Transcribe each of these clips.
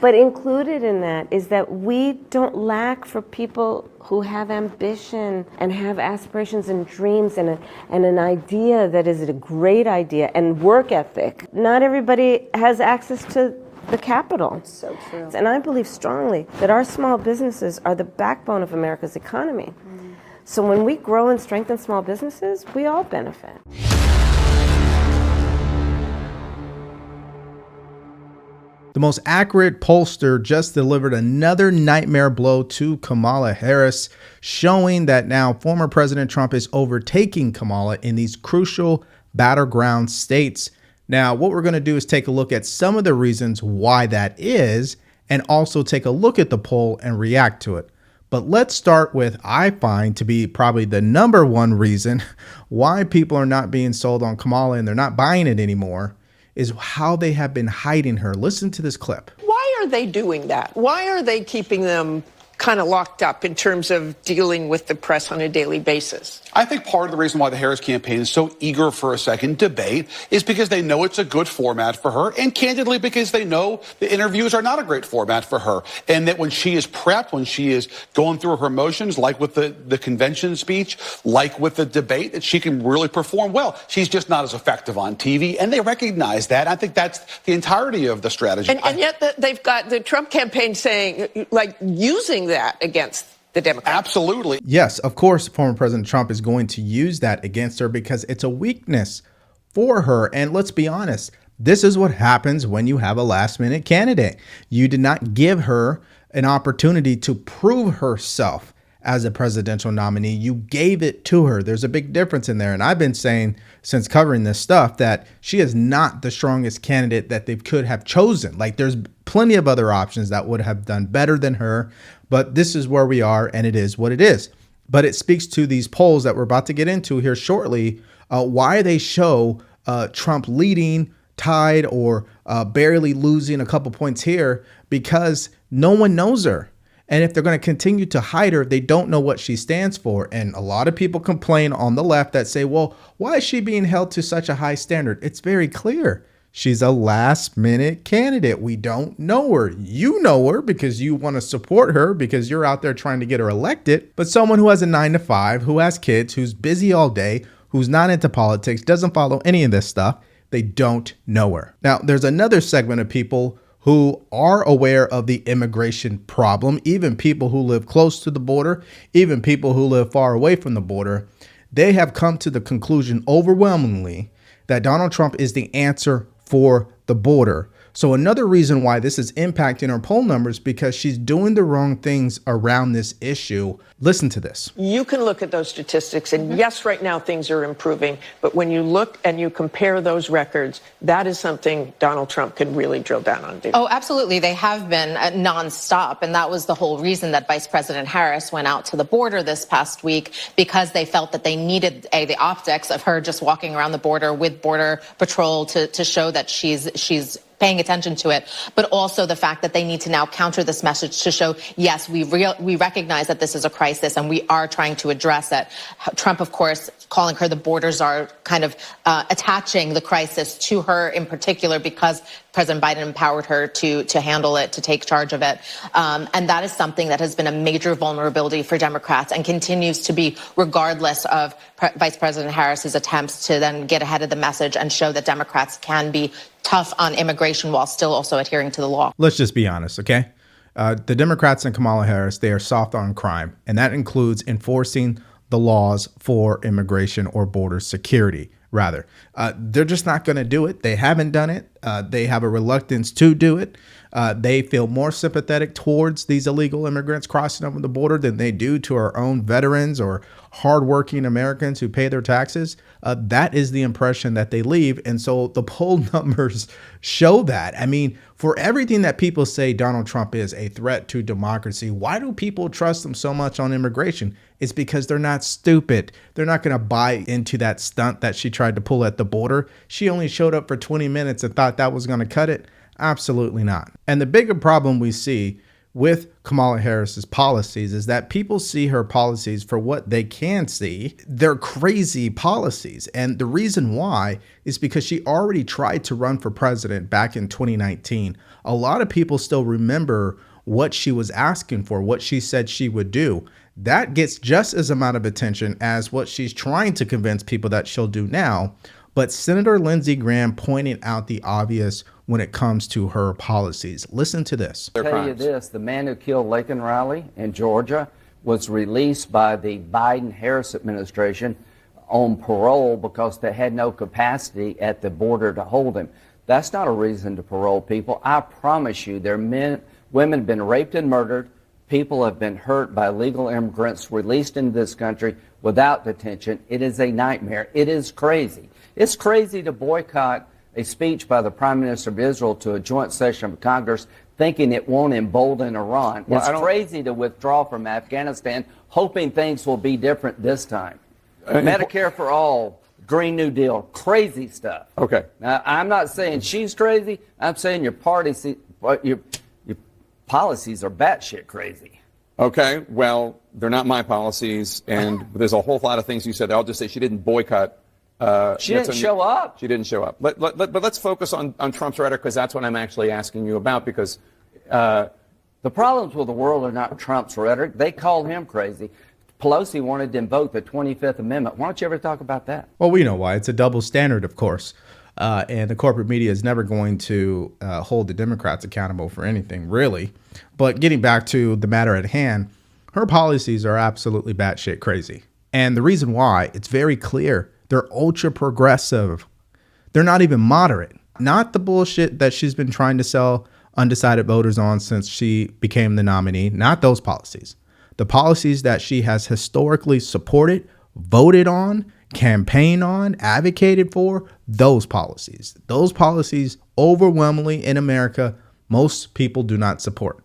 But included in that is that we don't lack for people who have ambition and have aspirations and dreams and an idea that is a great idea and work ethic. Not everybody has access to the capital. It's so true. And I believe strongly that our small businesses are the backbone of America's economy. So when we grow and strengthen small businesses, we all benefit. The most accurate pollster just delivered another nightmare blow to Kamala Harris, showing that now former President Trump is overtaking Kamala in these crucial battleground states. Now, what we're going to do is take a look at some of the reasons why that is, and also take a look at the poll and react to it. But let's start with, I find to be probably the number one reason why people are not being sold on Kamala and they're not buying it anymore, is how they have been hiding her. Listen to this clip. Why are they doing that? Why are they keeping them kind of locked up in terms of dealing with the press on a daily basis? I think part of the reason why the Harris campaign is so eager for a second debate is because they know it's a good format for her, and candidly because they know the interviews are not a great format for her, and that when she is prepped, when she is going through her motions, like with the convention speech, like with the debate, that she can really perform well. She's just not as effective on TV, and they recognize that. I think that's the entirety of the strategy. And yet they've got the Trump campaign saying, like, using that against the Democrats. Absolutely. Yes, of course, former President Trump is going to use that against her because it's a weakness for her. And let's be honest, this is what happens when you have a last-minute candidate. You did not give her an opportunity to prove herself as a presidential nominee. You gave it to her. There's a big difference in there. And I've been saying since covering this stuff that she is not the strongest candidate that they could have chosen. Like, there's plenty of other options that would have done better than her. But this is where we are, and it is what it is. But it speaks to these polls that we're about to get into here shortly, why they show Trump leading, tied, or barely losing a couple points here, because no one knows her. And if they're going to continue to hide her, they don't know what she stands for. And a lot of people complain on the left that say, well, why is she being held to such a high standard? It's very clear. She's a last minute candidate. We don't know her. You know her because you want to support her because you're out there trying to get her elected. But someone who has a 9-to-5, who has kids, who's busy all day, who's not into politics, doesn't follow any of this stuff, they don't know her. Now, there's another segment of people who are aware of the immigration problem, even people who live close to the border, even people who live far away from the border. They have come to the conclusion overwhelmingly that Donald Trump is the answer for the border. So another reason why this is impacting her poll numbers, because she's doing the wrong things around this issue. Listen to this. You can look at those statistics, and yes, right now things are improving. But when you look and you compare those records, that is something Donald Trump can really drill down on. Oh, absolutely. They have been nonstop. And that was the whole reason that Vice President Harris went out to the border this past week, because they felt that they needed the optics of her just walking around the border with Border Patrol to show that she's paying attention to it, but also the fact that they need to now counter this message to show, yes, we recognize that this is a crisis and we are trying to address it. Trump, of course, calling her the border czar, kind of attaching the crisis to her in particular because President Biden empowered her to handle it, to take charge of it. And that is something that has been a major vulnerability for Democrats and continues to be, regardless of Vice President Harris's attempts to then get ahead of the message and show that Democrats can be tough on immigration while still also adhering to the law. Let's just be honest, okay? The Democrats and Kamala Harris, they are soft on crime, and that includes enforcing the laws for immigration or border security, rather. They're just not going to do it. They haven't done it. They have a reluctance to do it. They feel more sympathetic towards these illegal immigrants crossing over the border than they do to our own veterans or hardworking Americans who pay their taxes. That is the impression that they leave. And so the poll numbers show that. I mean, for everything that people say Donald Trump is a threat to democracy, why do people trust him so much on immigration? It's because they're not stupid. They're not going to buy into that stunt that she tried to pull at the border. She only showed up for 20 minutes and thought that was going to cut it. Absolutely not. And the bigger problem we see with Kamala Harris's policies is that people see her policies for what they can see. They're crazy policies. And the reason why is because she already tried to run for president back in 2019. A lot of people still remember what she was asking for, what she said she would do. That gets just as amount of attention as what she's trying to convince people that she'll do now. But Senator Lindsey Graham pointed out the obvious when it comes to her policies. Listen to this. I'll tell you this, the man who killed Laken Riley in Georgia was released by the Biden-Harris administration on parole because they had no capacity at the border to hold him. That's not a reason to parole people. I promise you, there are women have been raped and murdered. People have been hurt by illegal immigrants released into this country without detention. It is a nightmare. It is crazy. It's crazy to boycott a speech by the Prime Minister of Israel to a joint session of Congress thinking it won't embolden Iran. Well, it's crazy to withdraw from Afghanistan hoping things will be different this time. Medicare for all, Green New Deal, crazy stuff. Okay. Now, I'm not saying she's crazy. I'm saying your policies are batshit crazy. Okay. Well, they're not my policies, and there's a whole lot of things you said. I'll just say she didn't boycott. She didn't show up. She didn't show up. But let's focus on Trump's rhetoric, because that's what I'm actually asking you about, because the problems with the world are not Trump's rhetoric. They call him crazy. Pelosi wanted to invoke the 25th Amendment. Why don't you ever talk about that? Well, we know why. It's a double standard, of course. And the corporate media is never going to hold the Democrats accountable for anything, really. But getting back to the matter at hand, her policies are absolutely batshit crazy. And the reason why, it's very clear. They're ultra progressive. They're not even moderate. Not the bullshit that she's been trying to sell undecided voters on since she became the nominee. Not those policies. The policies that she has historically supported, voted on, campaigned on, advocated for, those policies. Those policies overwhelmingly in America, most people do not support.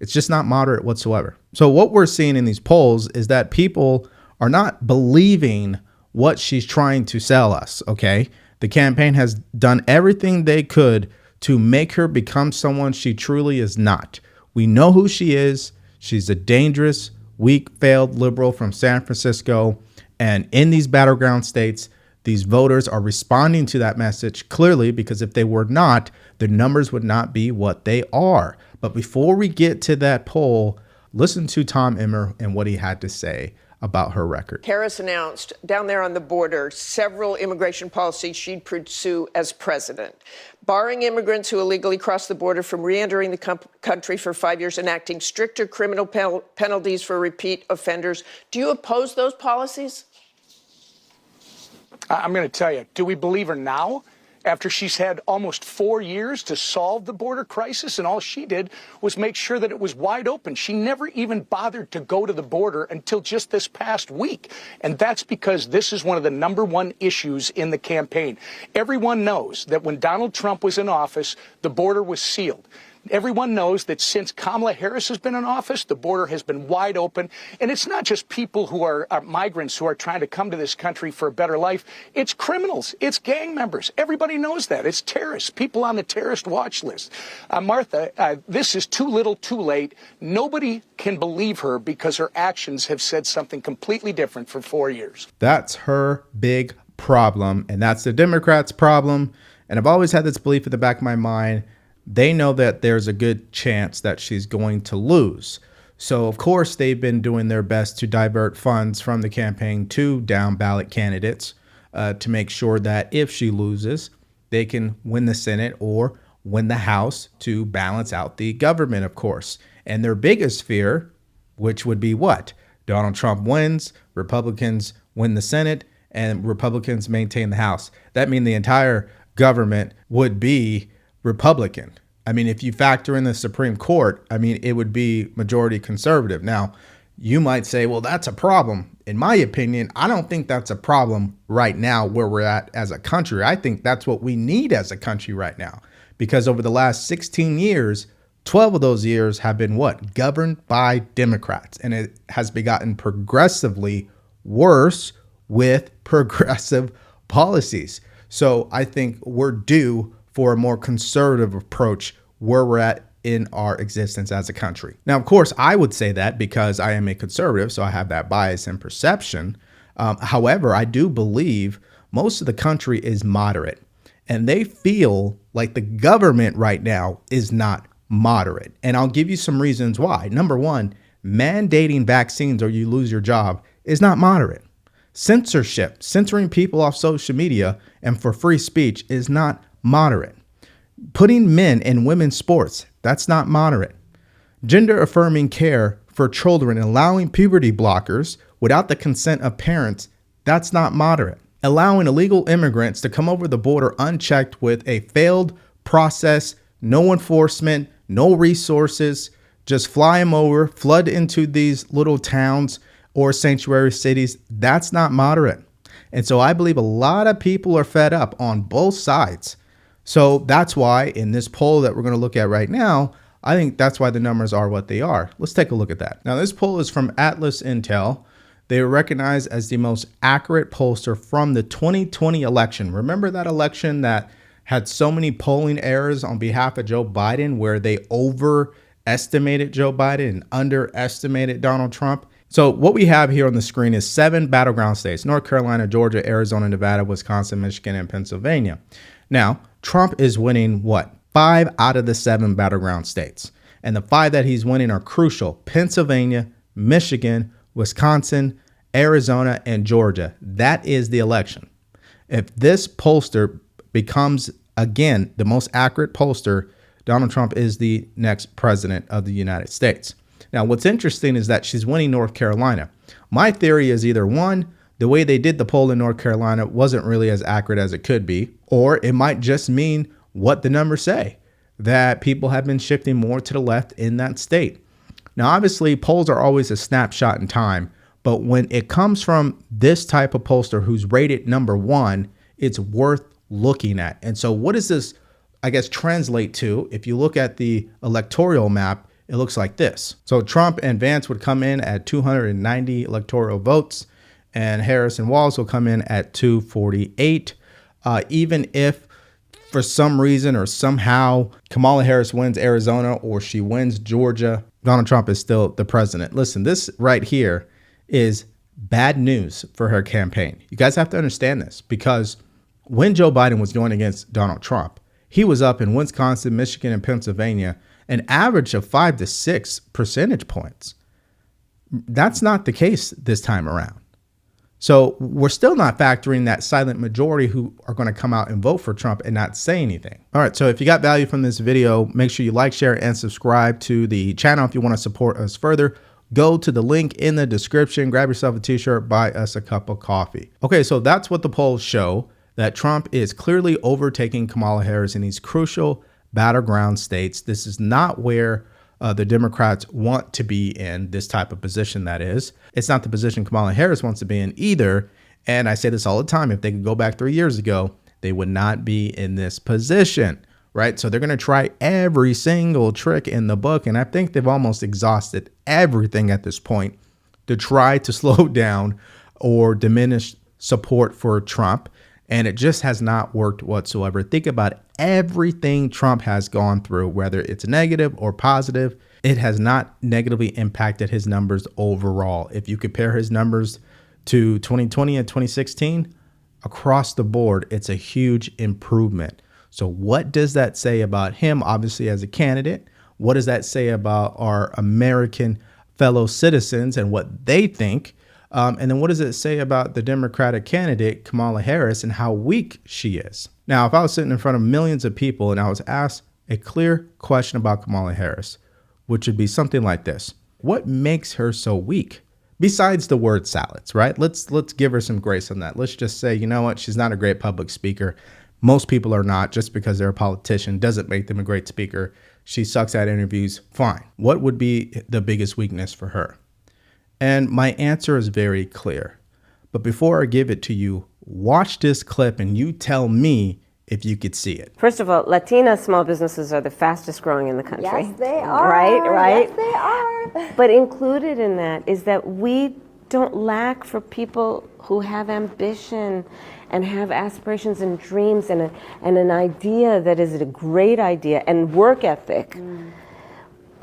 It's just not moderate whatsoever. So what we're seeing in these polls is that people are not believing what she's trying to sell us, okay? The campaign has done everything they could to make her become someone she truly is not. We know who she is. She's a dangerous, weak, failed liberal from San Francisco. And in these battleground states, these voters are responding to that message clearly, because if they were not, the numbers would not be what they are. But before we get to that poll, listen to Tom Emmer and what he had to say about her record. Harris announced down there on the border several immigration policies she'd pursue as president, barring immigrants who illegally cross the border from re-entering the country for 5 years, enacting stricter criminal penalties for repeat offenders. Do you oppose those policies? I'm going to tell you, do we believe her now? After she's had almost 4 years to solve the border crisis, and all she did was make sure that it was wide open. She never even bothered to go to the border until just this past week. And that's because this is one of the #1 issues in the campaign. Everyone knows that when Donald Trump was in office, the border was sealed. Everyone knows that since Kamala Harris has been in office, the border has been wide open. And it's not just people who are migrants who are trying to come to this country for a better life. It's criminals. It's gang members. Everybody knows that. It's terrorists, people on the terrorist watch list. Martha, this is too little, too late. Nobody can believe her because her actions have said something completely different for 4 years. That's her big problem. And that's the Democrats' problem. And I've always had this belief in the back of my mind. They know that there's a good chance that she's going to lose. So, of course, they've been doing their best to divert funds from the campaign to down ballot candidates to make sure that if she loses, they can win the Senate or win the House to balance out the government, of course. And their biggest fear, which would be what? Donald Trump wins, Republicans win the Senate, and Republicans maintain the House. That means the entire government would be Republican. I mean, if you factor in the Supreme Court, I mean, it would be majority conservative. Now, you might say, well, that's a problem. In my opinion, I don't think that's a problem right now where we're at as a country. I think that's what we need as a country right now, because over the last 16 years, 12 of those years have been what? Governed by Democrats. And it has begotten progressively worse with progressive policies. So I think we're due for a more conservative approach where we're at in our existence as a country. Now, of course, I would say that because I am a conservative, so I have that bias and perception. However, I do believe most of the country is moderate, and they feel like the government right now is not moderate. And I'll give you some reasons why. Number one, mandating vaccines or you lose your job is not moderate. Censorship, censoring people off social media and for free speech is not moderate. Putting men in women's sports, that's not moderate. Gender affirming care for children and allowing puberty blockers without the consent of parents, that's not moderate. Allowing illegal immigrants to come over the border unchecked with a failed process, no enforcement, no resources, just fly them over, flood into these little towns or sanctuary cities, that's not moderate. And so I believe a lot of people are fed up on both sides. So that's why in this poll that we're going to look at right now, I think that's why the numbers are what they are. Let's take a look at that. Now, this poll is from Atlas Intel. They were recognized as the most accurate pollster from the 2020 election. Remember that election that had so many polling errors on behalf of Joe Biden, where they overestimated Joe Biden and underestimated Donald Trump? So what we have here on the screen is 7 battleground states: North Carolina, Georgia, Arizona, Nevada, Wisconsin, Michigan, and Pennsylvania. Now, Trump is winning what? 5 out of the 7 battleground states. And the 5 that he's winning are crucial: Pennsylvania, Michigan, Wisconsin, Arizona, and Georgia. That is the election. If this pollster becomes, again, the most accurate pollster, Donald Trump is the next president of the United States. Now, what's interesting is that she's winning North Carolina. My theory is either one, the way they did the poll in North Carolina wasn't really as accurate as it could be, or it might just mean what the numbers say, that people have been shifting more to the left in that state. Now, obviously, polls are always a snapshot in time, but when it comes from this type of pollster who's rated number 1, it's worth looking at. And so what does this, I guess, translate to? If you look at the electoral map, it looks like this. So Trump and Vance would come in at 290 electoral votes, and Harris and Walz will come in at 248. Even if for some reason or somehow Kamala Harris wins Arizona or she wins Georgia, Donald Trump is still the president. Listen, this right here is bad news for her campaign. You guys have to understand this, because when Joe Biden was going against Donald Trump, he was up in Wisconsin, Michigan, and Pennsylvania an average of 5 to 6 percentage points. That's not the case this time around. So we're still not factoring that silent majority who are going to come out and vote for Trump and not say anything. All right, so if you got value from this video, make sure you like, share, and subscribe to the channel. If you want to support us further, go to the link in the description, grab yourself a t-shirt, buy us a cup of coffee. Okay, so that's what the polls show, that Trump is clearly overtaking Kamala Harris in these crucial battleground states. This is not where the Democrats want to be in, this type of position, that is. It's not the position Kamala Harris wants to be in either. And I say this all the time, if they could go back 3 years ago, they would not be in this position, right? So they're going to try every single trick in the book. And I think they've almost exhausted everything at this point to try to slow down or diminish support for Trump. And it just has not worked whatsoever. Think about everything Trump has gone through, whether it's negative or positive. It has not negatively impacted his numbers overall. If you compare his numbers to 2020 and 2016, across the board, it's a huge improvement. So what does that say about him, obviously, as a candidate? What does that say about our American fellow citizens and what they think? And then what does it say about the Democratic candidate, Kamala Harris, and how weak she is? Now, if I was sitting in front of millions of people and I was asked a clear question about Kamala Harris, which would be something like this: what makes her so weak? Besides the word salads, right? Let's give her some grace on that. Let's just say, you know what? She's not a great public speaker. Most people are not. Just because they're a politician doesn't make them a great speaker. She sucks at interviews. Fine. What would be the biggest weakness for her? And my answer is very clear. But before I give it to you, watch this clip and you tell me if you could see it. First of all, Latina small businesses are the fastest growing in the country. Yes, they are. Right? Yes, they are. But included in that is that we don't lack for people who have ambition and have aspirations and dreams and an idea that is a great idea and work ethic.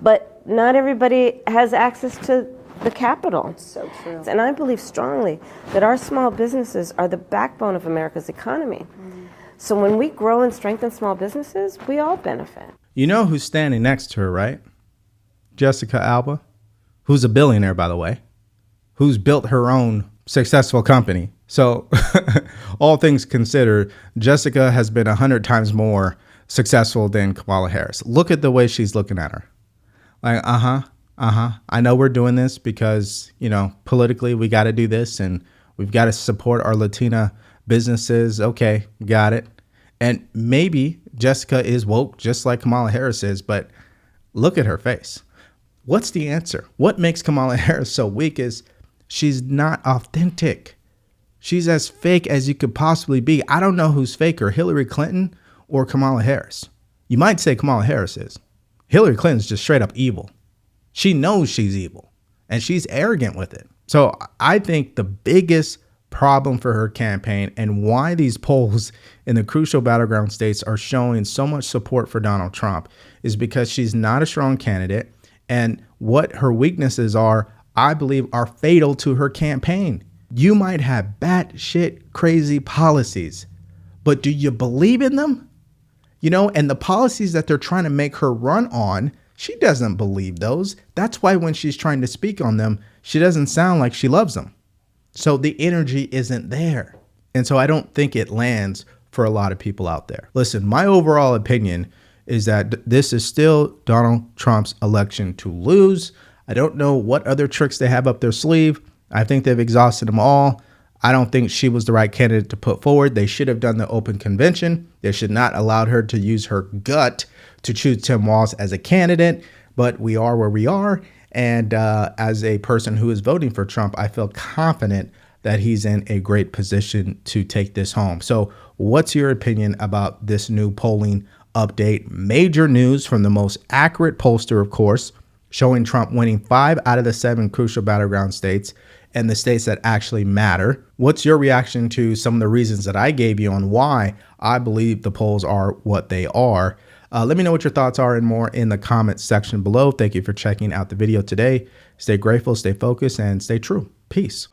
but not everybody has access to the capital. So true. And I believe strongly that our small businesses are the backbone of America's economy. So when we grow and strengthen small businesses, we all benefit. You know who's standing next to her, right? Jessica Alba, who's a billionaire, by the way, who's built her own successful company. So all things considered, Jessica has been 100 times more successful than Kamala Harris. Look at the way she's looking at her. Like, I know we're doing this because, you know, politically we got to do this and we've got to support our Latina businesses. Okay, got it. And maybe Jessica is woke just like Kamala Harris is, but look at her face. What's the answer? What makes Kamala Harris so weak is she's not authentic. She's as fake as you could possibly be. I don't know who's faker, Hillary Clinton or Kamala Harris. You might say Kamala Harris is. Hillary Clinton's just straight up evil. She knows she's evil and she's arrogant with it. So I think the biggest problem for her campaign and why these polls in the crucial battleground states are showing so much support for Donald Trump is because she's not a strong candidate. And what her weaknesses are, I believe, are fatal to her campaign. You might have batshit crazy policies, but do you believe in them? You know, and the policies that they're trying to make her run on, she doesn't believe those. That's why when she's trying to speak on them, she doesn't sound like she loves them. So the energy isn't there. And so I don't think it lands for a lot of people out there. Listen, my overall opinion is that this is still Donald Trump's election to lose. I don't know what other tricks they have up their sleeve. I think they've exhausted them all. I don't think she was the right candidate to put forward. They should have done the open convention. They should not allowed her to use her gut to choose Tim Walz as a candidate, but we are where we are. And as a person who is voting for Trump, I feel confident that he's in a great position to take this home. So what's your opinion about this new polling update? Major news from the most accurate pollster, of course, showing Trump winning 5 out of the 7 crucial battleground states and the states that actually matter. What's your reaction to some of the reasons that I gave you on why I believe the polls are what they are? Let me know what your thoughts are and more in the comments section below. Thank you for checking out the video today. Stay grateful, stay focused, and stay true. Peace.